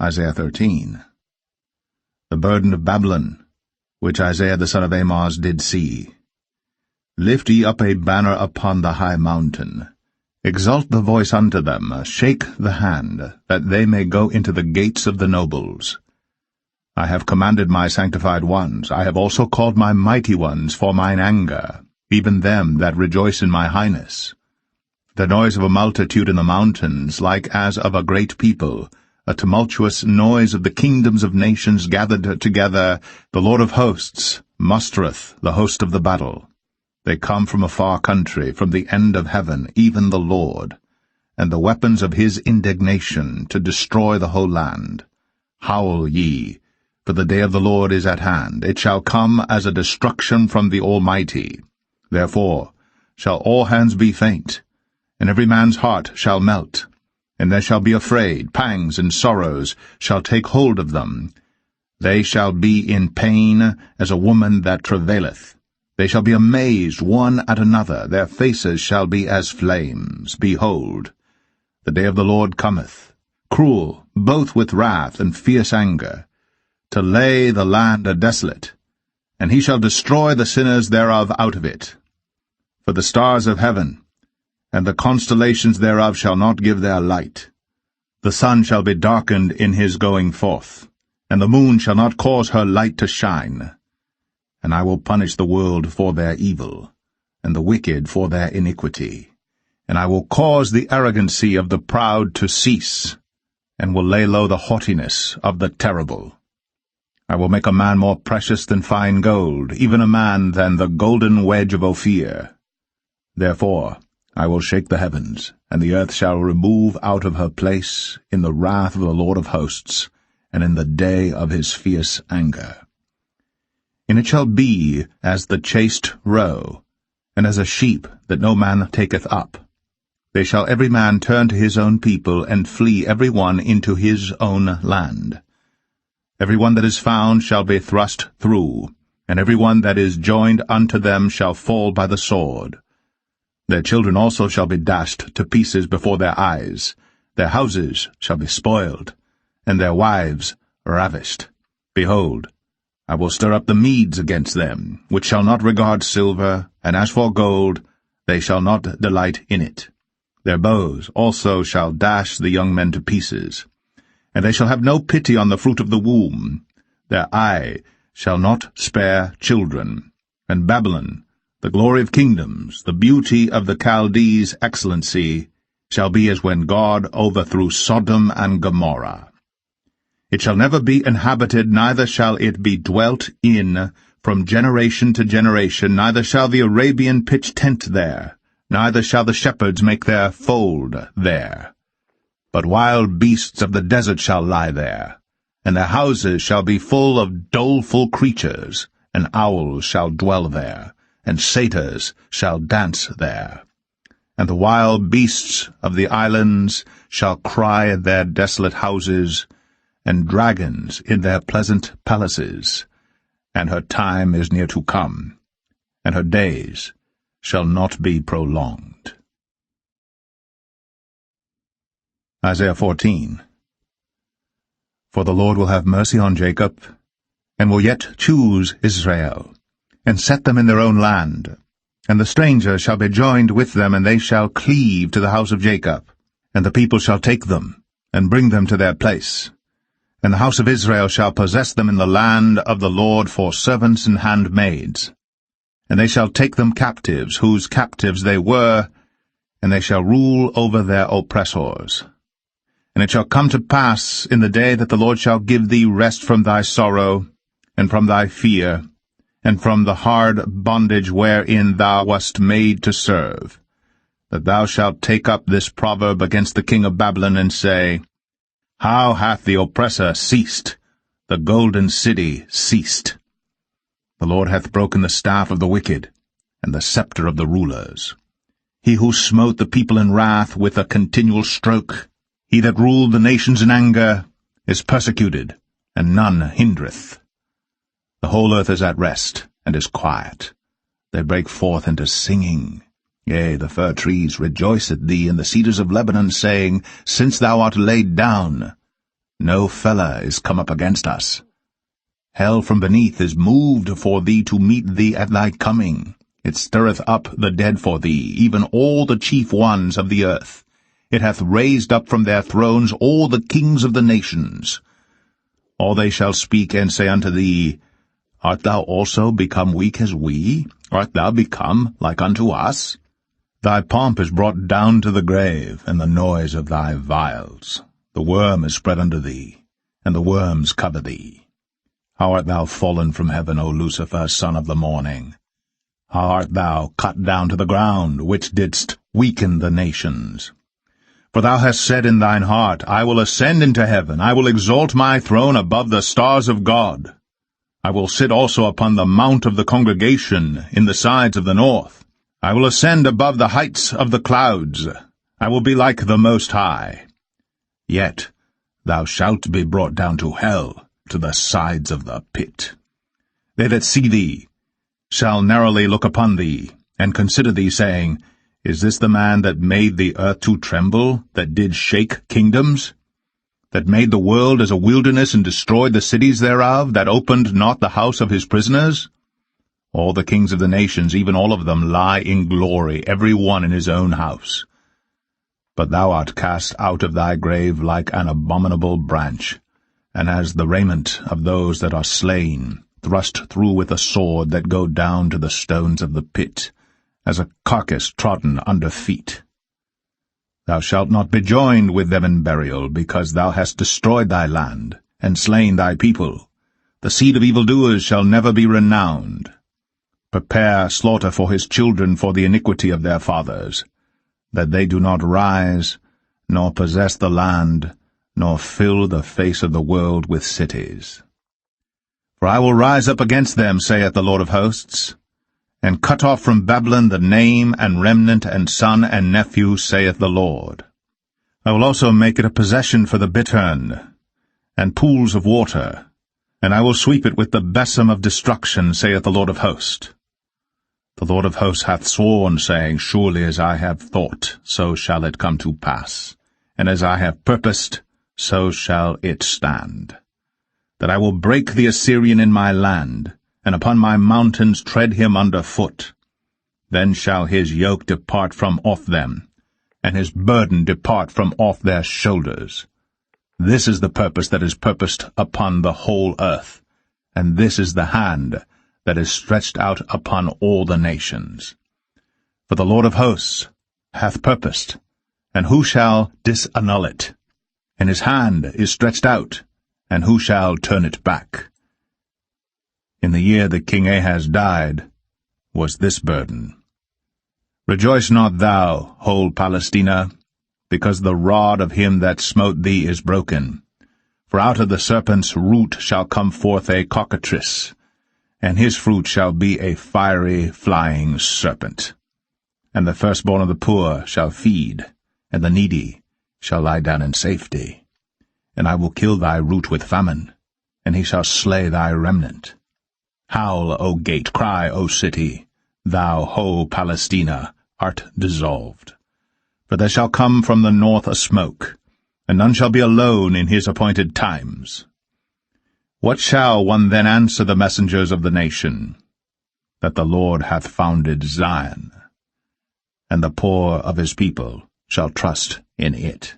Isaiah 13. The burden of Babylon, which Isaiah the son of Amoz did see. Lift ye up a banner upon the high mountain. Exalt the voice unto them, shake the hand, that they may go into the gates of the nobles. I have commanded my sanctified ones, I have also called my mighty ones for mine anger, even them that rejoice in my highness. The noise of a multitude in the mountains, like as of a great people, a tumultuous noise of the kingdoms of nations gathered together, the Lord of hosts mustereth the host of the battle. They come from a far country, from the end of heaven, even the Lord, and the weapons of his indignation to destroy the whole land. Howl ye, for the day of the Lord is at hand. It shall come as a destruction from the Almighty. Therefore shall all hands be faint, and every man's heart shall melt. And they shall be afraid, pangs and sorrows shall take hold of them. They shall be in pain as a woman that travaileth. They shall be amazed one at another, their faces shall be as flames. Behold, the day of the Lord cometh, cruel, both with wrath and fierce anger, to lay the land desolate, and he shall destroy the sinners thereof out of it. For the stars of heaven and the constellations thereof shall not give their light. The sun shall be darkened in his going forth, and the moon shall not cause her light to shine. And I will punish the world for their evil, and the wicked for their iniquity. And I will cause the arrogancy of the proud to cease, and will lay low the haughtiness of the terrible. I will make a man more precious than fine gold, even a man than the golden wedge of Ophir. Therefore I will shake the heavens, and the earth shall remove out of her place in the wrath of the Lord of hosts, and in the day of his fierce anger. And it shall be as the chased roe, and as a sheep that no man taketh up. They shall every man turn to his own people, and flee every one into his own land. Every one that is found shall be thrust through, and every one that is joined unto them shall fall by the sword. Their children also shall be dashed to pieces before their eyes. Their houses shall be spoiled, and their wives ravished. Behold, I will stir up the Medes against them, which shall not regard silver, and as for gold, they shall not delight in it. Their bows also shall dash the young men to pieces. And they shall have no pity on the fruit of the womb. Their eye shall not spare children. And Babylon, the glory of kingdoms, the beauty of the Chaldees' excellency, shall be as when God overthrew Sodom and Gomorrah. It shall never be inhabited, neither shall it be dwelt in from generation to generation, neither shall the Arabian pitch tent there, neither shall the shepherds make their fold there. But wild beasts of the desert shall lie there, and their houses shall be full of doleful creatures, and owls shall dwell there, and satyrs shall dance there. And the wild beasts of the islands shall cry in their desolate houses, and dragons in their pleasant palaces. And her time is near to come, and her days shall not be prolonged. Isaiah 14. For the Lord will have mercy on Jacob, and will yet choose Israel, and set them in their own land. And the stranger shall be joined with them, and they shall cleave to the house of Jacob. And the people shall take them, and bring them to their place. And the house of Israel shall possess them in the land of the Lord for servants and handmaids. And they shall take them captives, whose captives they were, and they shall rule over their oppressors. And it shall come to pass in the day that the Lord shall give thee rest from thy sorrow, and from thy fear, and from the hard bondage wherein thou wast made to serve, that thou shalt take up this proverb against the king of Babylon, and say, How hath the oppressor ceased, the golden city ceased? The Lord hath broken the staff of the wicked, and the scepter of the rulers. He who smote the people in wrath with a continual stroke, he that ruled the nations in anger, is persecuted, and none hindereth. The whole earth is at rest, and is quiet. They break forth into singing. Yea, the fir trees rejoice at thee, and the cedars of Lebanon, saying, Since thou art laid down, No fellah is come up against us. Hell from beneath is moved for thee to meet thee at thy coming. It stirreth up the dead for thee, even all the chief ones of the earth. It hath raised up from their thrones all the kings of the nations. All they shall speak and say unto thee, Art thou also become weak as we? Art thou become like unto us? Thy pomp is brought down to the grave, and the noise of thy vials. The worm is spread under thee, and the worms cover thee. How art thou fallen from heaven, O Lucifer, son of the morning? How art thou cut down to the ground, which didst weaken the nations? For thou hast said in thine heart, I will ascend into heaven, I will exalt my throne above the stars of God. I will sit also upon the mount of the congregation in the sides of the north. I will ascend above the heights of the clouds. I will be like the Most High. Yet thou shalt be brought down to hell, to the sides of the pit. They that see thee shall narrowly look upon thee, and consider thee, saying, Is this the man that made the earth to tremble, that did shake kingdoms? That made the world as a wilderness, and destroyed the cities thereof, that opened not the house of his prisoners? All the kings of the nations, even all of them, lie in glory, every one in his own house. But thou art cast out of thy grave like an abominable branch, and as the raiment of those that are slain, thrust through with a sword that go down to the stones of the pit, as a carcass trodden under feet. Thou shalt not be joined with them in burial, because thou hast destroyed thy land, and slain thy people. The seed of evildoers shall never be renowned. Prepare slaughter for his children for the iniquity of their fathers, that they do not rise, nor possess the land, nor fill the face of the world with cities. For I will rise up against them, saith the Lord of hosts, and cut off from Babylon the name and remnant and son and nephew, saith the Lord. I will also make it a possession for the bittern, and pools of water, and I will sweep it with the besom of destruction, saith the Lord of hosts. The Lord of hosts hath sworn, saying, Surely as I have thought, so shall it come to pass, and as I have purposed, so shall it stand. That I will break the Assyrian in my land, and upon my mountains tread him under foot. Then shall his yoke depart from off them, and his burden depart from off their shoulders. This is the purpose that is purposed upon the whole earth, and this is the hand that is stretched out upon all the nations. For the Lord of hosts hath purposed, and who shall disannul it? And his hand is stretched out, and who shall turn it back? In the year that King Ahaz died was this burden. Rejoice not thou, whole Palestina, because the rod of him that smote thee is broken. For out of the serpent's root shall come forth a cockatrice, and his fruit shall be a fiery flying serpent. And the firstborn of the poor shall feed, and the needy shall lie down in safety. And I will kill thy root with famine, and he shall slay thy remnant. Howl, O gate, cry, O city, thou, whole Palestina, art dissolved. For there shall come from the north a smoke, and none shall be alone in his appointed times. What shall one then answer the messengers of the nation? That the Lord hath founded Zion, and the poor of his people shall trust in it.